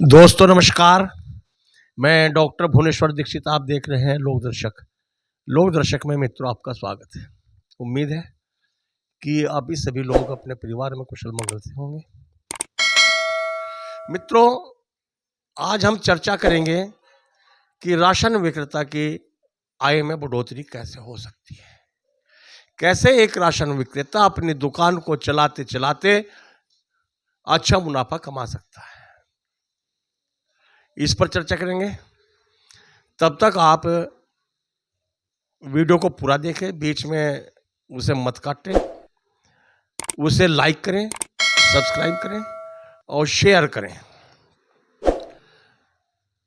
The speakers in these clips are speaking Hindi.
दोस्तों नमस्कार, मैं डॉक्टर भुवनेश्वर दीक्षित। आप देख रहे हैं लोक दर्शक में मित्रों आपका स्वागत है। उम्मीद है कि आप भी सभी लोग अपने परिवार में कुशल मंगल से होंगे। मित्रों, आज हम चर्चा करेंगे कि राशन विक्रेता की आय में बढ़ोतरी कैसे हो सकती है। कैसे एक राशन विक्रेता अपनी दुकान को चलाते चलाते अच्छा मुनाफा कमा सकता है, इस पर चर्चा करेंगे। तब तक आप वीडियो को पूरा देखें, बीच में उसे मत काटें, उसे लाइक करें, सब्सक्राइब करें और शेयर करें।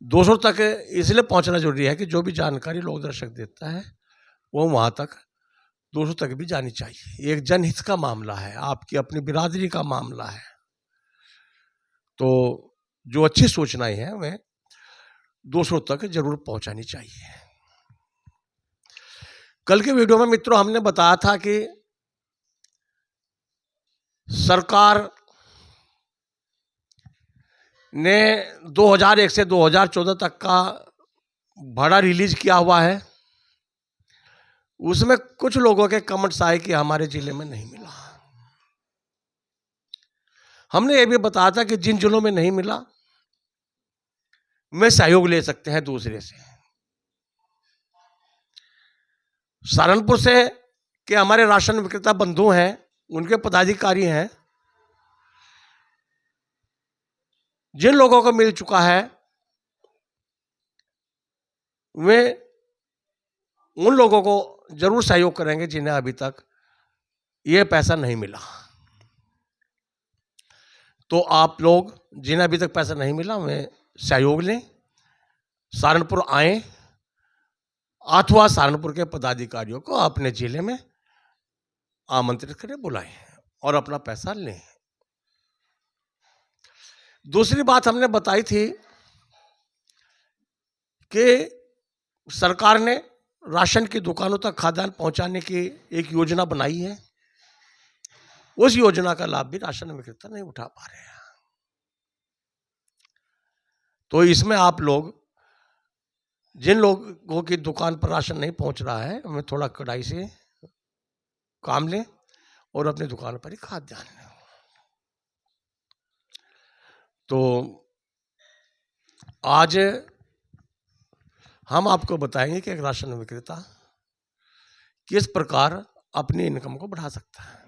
दूसरों तक इसलिए पहुंचना जरूरी है कि जो भी जानकारी लोक दर्शक देता है वो वहां तक दूसरों तक भी जानी चाहिए। एक जनहित का मामला है, आपकी अपनी बिरादरी का मामला है, तो जो अच्छी सूचनाएं हैं वे दूसरों तक जरूर पहुंचानी चाहिए। कल के वीडियो में मित्रों हमने बताया था कि सरकार ने 2001 से 2014 तक का भाड़ा रिलीज किया हुआ है। उसमें कुछ लोगों के कमेंट्स आए कि हमारे जिले में नहीं मिला। हमने ये भी बताया था कि जिन जिलों में नहीं मिला वे सहयोग ले सकते हैं दूसरे से। सहारनपुर से के हमारे राशन विक्रेता बंधु हैं, उनके पदाधिकारी हैं, जिन लोगों को मिल चुका है वे उन लोगों को जरूर सहयोग करेंगे जिन्हें अभी तक ये पैसा नहीं मिला। तो आप लोग जिन्हें अभी तक पैसा नहीं मिला वे सहयोग लें, सहारनपुर आए अथवा सहारनपुर के पदाधिकारियों को अपने जिले में आमंत्रित करें, बुलाएं और अपना पैसा लें। दूसरी बात हमने बताई थी कि सरकार ने राशन की दुकानों तक खाद्यान्न पहुंचाने की एक योजना बनाई है। उस योजना का लाभ भी राशन विक्रेता नहीं उठा पा रहे हैं। तो इसमें आप लोग जिन लोगों की दुकान पर राशन नहीं पहुंच रहा है उन्हें थोड़ा कड़ाई से काम लें और अपनी दुकान पर ही खाद्यान्न लें। तो आज हम आपको बताएंगे कि एक राशन विक्रेता किस प्रकार अपनी इनकम को बढ़ा सकता है।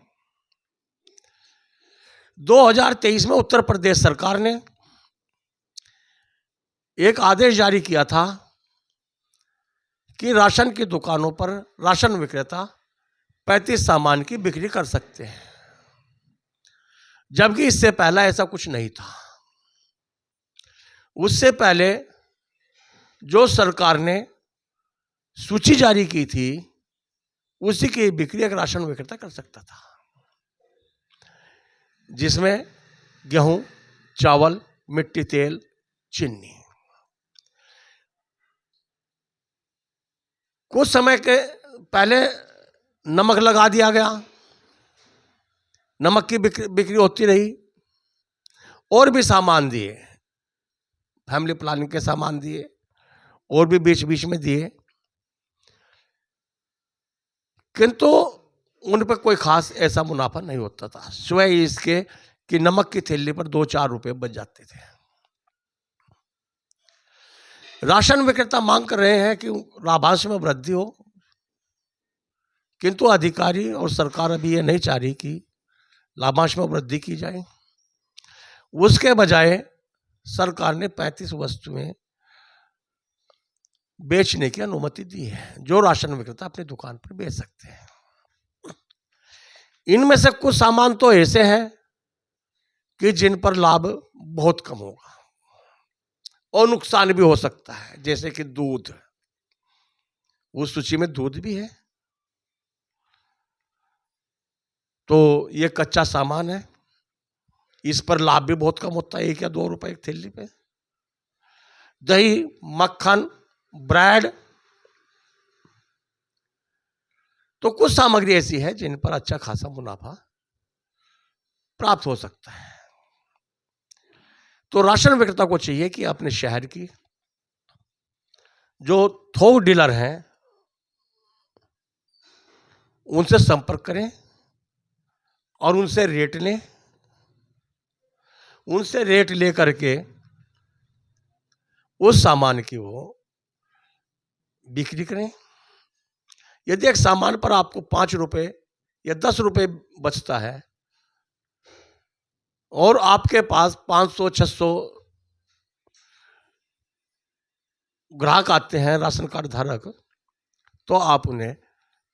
2023 में उत्तर प्रदेश सरकार ने एक आदेश जारी किया था कि राशन की दुकानों पर राशन विक्रेता 35 सामान की बिक्री कर सकते हैं, जबकि इससे पहले ऐसा कुछ नहीं था। उससे पहले जो सरकार ने सूची जारी की थी उसी की बिक्री एक राशन विक्रेता कर सकता था, जिसमें गेहूं, चावल, मिट्टी तेल, चीनी। कुछ समय के पहले नमक लगा दिया गया, नमक की बिक्री होती रही, और भी सामान दिए, फैमिली प्लानिंग के सामान दिए और भी बीच बीच में दिए, किंतु उन पर कोई खास ऐसा मुनाफा नहीं होता था, सिवाय इसके कि नमक की थैली पर 2-4 रुपए बच जाते थे। राशन विक्रेता मांग कर रहे हैं कि लाभांश में वृद्धि हो, किंतु अधिकारी और सरकार अभी ये नहीं चाह रही कि लाभांश में वृद्धि की जाए। उसके बजाय सरकार ने 35 वस्तुएं बेचने की अनुमति दी है, जो राशन विक्रेता अपनी दुकान पर बेच सकते हैं। इनमें से कुछ सामान तो ऐसे हैं कि जिन पर लाभ बहुत कम होगा और नुकसान भी हो सकता है, जैसे कि दूध। उस सूची में दूध भी है। तो ये कच्चा सामान है, इस पर लाभ भी बहुत कम होता है, 1 या 2 रुपए एक थैली पे। दही, मक्खन, ब्रेड, तो कुछ सामग्री ऐसी है जिन पर अच्छा खासा मुनाफा प्राप्त हो सकता है। तो राशन विक्रेता को चाहिए कि अपने शहर की जो थोक डीलर हैं उनसे संपर्क करें और उनसे रेट लें, उनसे रेट ले करके उस सामान की वो बिक्री करें। यदि एक सामान पर आपको 5 रुपए या 10 रुपए बचता है और आपके पास 500-600 ग्राहक आते हैं राशन कार्ड धारक, तो आप उन्हें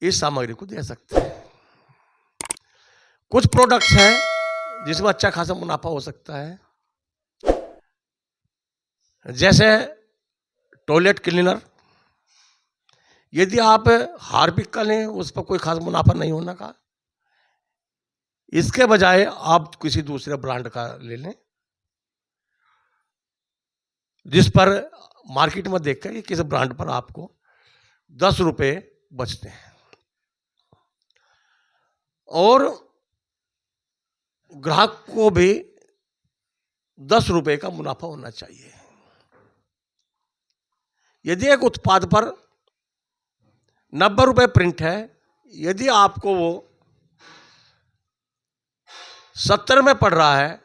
इस सामग्री को दे सकते हैं। कुछ प्रोडक्ट्स हैं जिसमें अच्छा खासा मुनाफा हो सकता है, जैसे टॉयलेट क्लीनर। यदि आप हार्पिक का लें उस पर कोई खास मुनाफा नहीं होने का, इसके बजाय आप किसी दूसरे ब्रांड का ले लें जिस पर मार्केट में देखकर कि किस ब्रांड पर आपको 10 रुपए बचते हैं, और ग्राहक को भी 10 रुपए का मुनाफा होना चाहिए। यदि एक उत्पाद पर 90 रुपए प्रिंट है, यदि आपको वो 70 में पड़ रहा है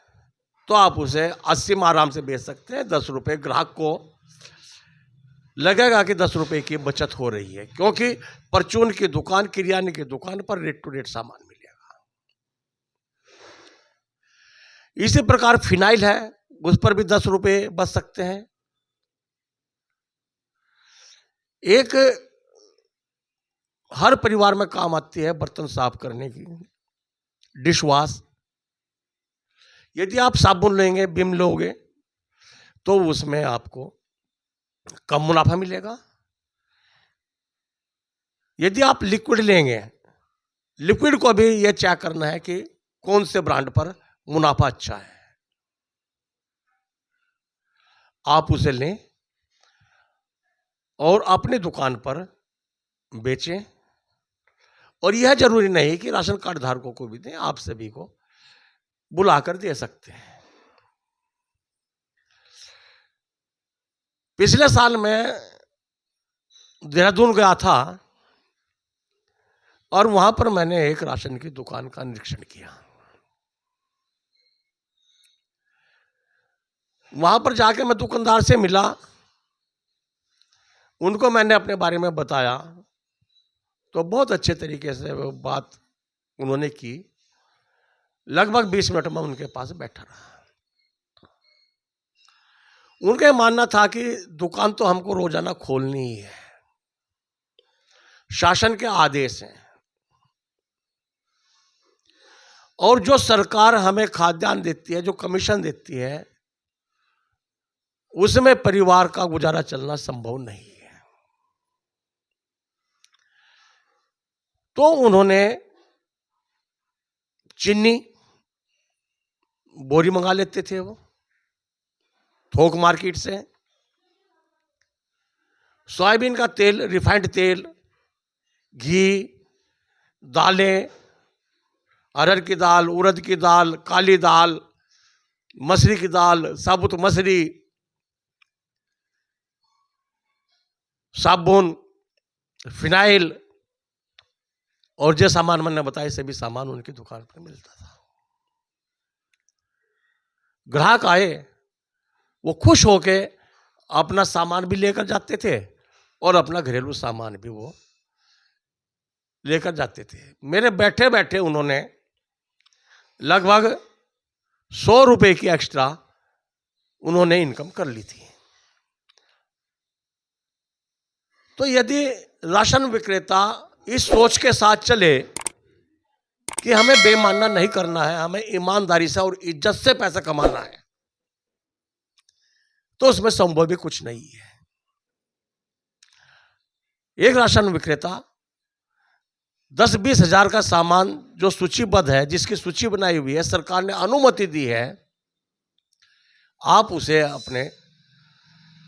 तो आप उसे 80 में आराम से बेच सकते हैं। 10 रुपए ग्राहक को लगेगा कि 10 रुपए की बचत हो रही है, क्योंकि परचून की दुकान, किराने की दुकान पर रेट टू रेट सामान मिलेगा। इसी प्रकार फिनाइल है, उस पर भी 10 रुपए बच सकते हैं। एक हर परिवार में काम आती है बर्तन साफ करने की, डिश वॉश। यदि आप साबुन लेंगे, विम लोगे, तो उसमें आपको कम मुनाफा मिलेगा। यदि आप लिक्विड लेंगे, लिक्विड को भी यह चेक करना है कि कौन से ब्रांड पर मुनाफा अच्छा है, आप उसे लें और अपनी दुकान पर बेचें। और यह जरूरी नहीं कि राशन कार्ड धारकों को भी दें, आप सभी को बुलाकर दे सकते हैं। पिछले साल मैं देहरादून गया था और वहां पर मैंने एक राशन की दुकान का निरीक्षण किया। वहां पर जाकर मैं दुकानदार से मिला, उनको मैंने अपने बारे में बताया, तो बहुत अच्छे तरीके से वो बात उन्होंने की। लगभग 20 मिनट में उनके पास बैठा रहा। उनका मानना था कि दुकान तो हमको रोजाना खोलनी ही है, शासन के आदेश हैं, और जो सरकार हमें खाद्यान्न देती है, जो कमीशन देती है, उसमें परिवार का गुजारा चलना संभव नहीं है। तो उन्होंने चीनी बोरी मंगा लेते थे वो थोक मार्केट से, सोयाबीन का तेल, रिफाइंड तेल, घी, दालें, अरहर की दाल, उड़द की दाल, काली दाल, मसूरी की दाल, साबुत मसूरी, साबुन, फिनाइल और जो सामान मैंने बताए सभी सामान उनकी दुकान पर मिलता था। ग्राहक आए, वो खुश होके अपना सामान भी लेकर जाते थे और अपना घरेलू सामान भी वो लेकर जाते थे। मेरे बैठे बैठे उन्होंने लगभग 100 रुपए की एक्स्ट्रा उन्होंने इनकम कर ली थी। तो यदि राशन विक्रेता इस सोच के साथ चले कि हमें बेईमानी नहीं करना है, हमें ईमानदारी से और इज्जत से पैसा कमाना है, तो उसमें संभव भी कुछ नहीं है। एक राशन विक्रेता 10-20 हजार का सामान जो सूचीबद्ध है, जिसकी सूची बनाई हुई है, सरकार ने अनुमति दी है, आप उसे अपने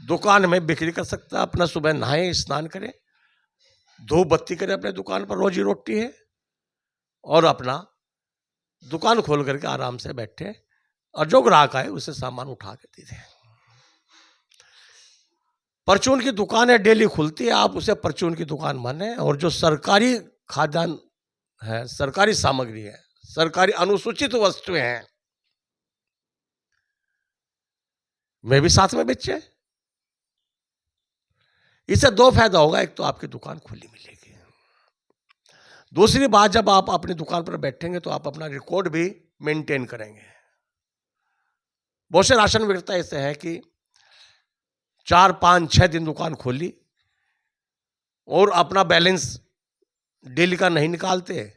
दुकान में बिक्री कर सकता है। अपना सुबह नहाए, स्नान करें, धूप बत्ती करे अपने दुकान पर, रोजी रोटी है, और अपना दुकान खोल करके आराम से बैठे और जो ग्राहक आए उसे सामान उठा के दे दें। परचून की दुकान है, डेली खुलती है, आप उसे परचून की दुकान माने। और जो सरकारी खाद्यान्न है, सरकारी सामग्री है, सरकारी अनुसूचित वस्तुएं हैं, वे भी साथ में बेचे। इससे दो फायदा होगा, एक तो आपकी दुकान खुली मिलेगी, दूसरी बात जब आप अपनी दुकान पर बैठेंगे तो आप अपना रिकॉर्ड भी मेंटेन करेंगे। बहुत से राशन विक्रेता ऐसे हैं कि 4, 5, 6 दिन दुकान खोली और अपना बैलेंस डेली का नहीं निकालते,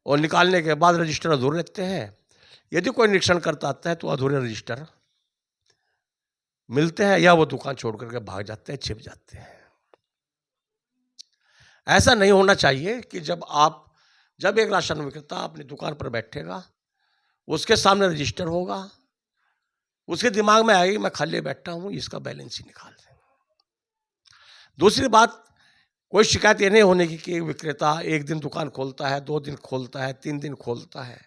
और निकालने के बाद रजिस्टर अधूरे रखते हैं। यदि कोई निरीक्षण करता आता है तो अधूरे रजिस्टर मिलते हैं, या वो दुकान छोड़ करके भाग जाते हैं, छिप जाते हैं। ऐसा नहीं होना चाहिए कि जब एक राशन विक्रेता अपनी दुकान पर बैठेगा, उसके सामने रजिस्टर होगा, उसके दिमाग में आएगी मैं खाली बैठा हूं, इसका बैलेंस ही निकाल दें। दूसरी बात, कोई शिकायत ये नहीं होने की कि विक्रेता एक दिन दुकान खोलता है, 2 दिन खोलता है, 3 दिन खोलता है।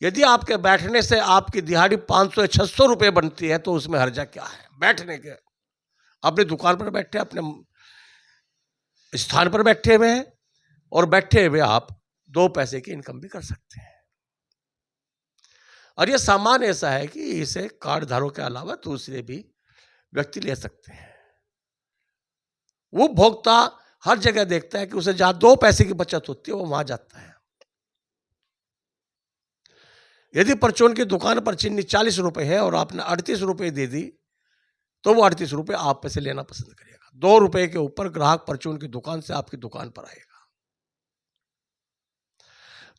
यदि आपके बैठने से आपकी दिहाड़ी 500 या 600 रुपये बनती है तो उसमें हर्जा क्या है? बैठने के, अपनी दुकान पर बैठे, अपने स्थान पर बैठे हुए हैं, और बैठे हुए आप 2 पैसे की इनकम भी कर सकते हैं। और यह सामान ऐसा है कि इसे कार्ड धारकों के अलावा दूसरे भी व्यक्ति ले सकते हैं। वो भोक्ता हर जगह देखता है कि उसे जहां 2 पैसे की बचत होती है वो वहां जाता है। यदि परचून की दुकान पर चीनी 40 रुपए है और आपने 38 रुपए दे दी, तो वो 38 रुपए आप पे से लेना पसंद करेगा। 2 रुपए के ऊपर ग्राहक परचून की दुकान से आपकी दुकान पर आएगा।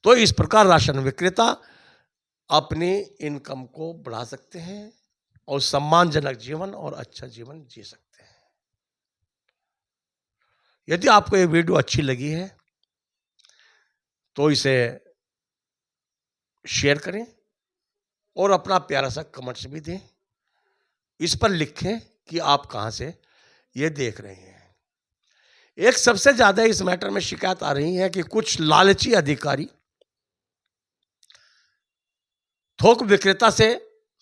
तो इस प्रकार राशन विक्रेता अपनी इनकम को बढ़ा सकते हैं और सम्मानजनक जीवन और अच्छा जीवन जी सकते हैं। यदि आपको ये वीडियो अच्छी लगी है तो इसे शेयर करें और अपना प्यारा सा कमेंट्स भी दें। इस पर लिखें कि आप कहां से ये देख रहे हैं। एक सबसे ज्यादा इस मैटर में शिकायत आ रही है कि कुछ लालची अधिकारी थोक विक्रेता से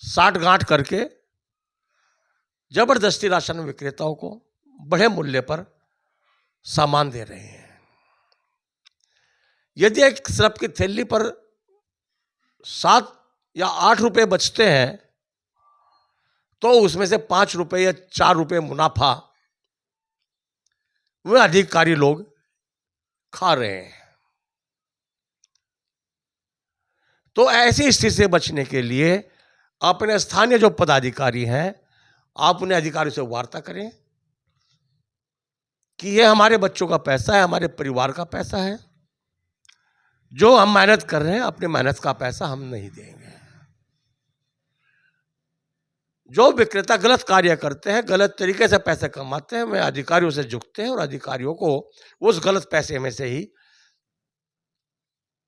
साठ-गांठ करके जबरदस्ती राशन विक्रेताओं को बड़े मूल्य पर सामान दे रहे हैं। यदि एक सिरप की थैली पर 7 या 8 रुपए बचते हैं तो उसमें से 5 रुपए या 4 रुपए मुनाफा वे अधिकारी लोग खा रहे हैं। तो ऐसी स्थिति से बचने के लिए अपने स्थानीय जो पदाधिकारी हैं, आप उन्हें अधिकारियों से वार्ता करें कि ये हमारे बच्चों का पैसा है, हमारे परिवार का पैसा है, जो हम मेहनत कर रहे हैं, अपनी मेहनत का पैसा हम नहीं देंगे। जो विक्रेता गलत कार्य करते हैं, गलत तरीके से पैसे कमाते हैं, वे अधिकारियों से झुकते हैं और अधिकारियों को उस गलत पैसे में से ही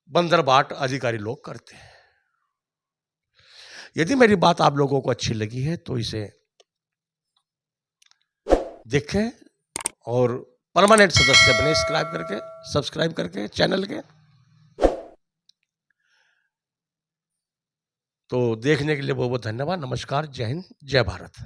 बंदरबाट अधिकारी लोग करते हैं। यदि मेरी बात आप लोगों को अच्छी लगी है तो इसे देखें और परमानेंट सदस्य बने सब्सक्राइब करके चैनल के। तो देखने के लिए बहुत बहुत धन्यवाद। नमस्कार, जय हिंद, जय भारत।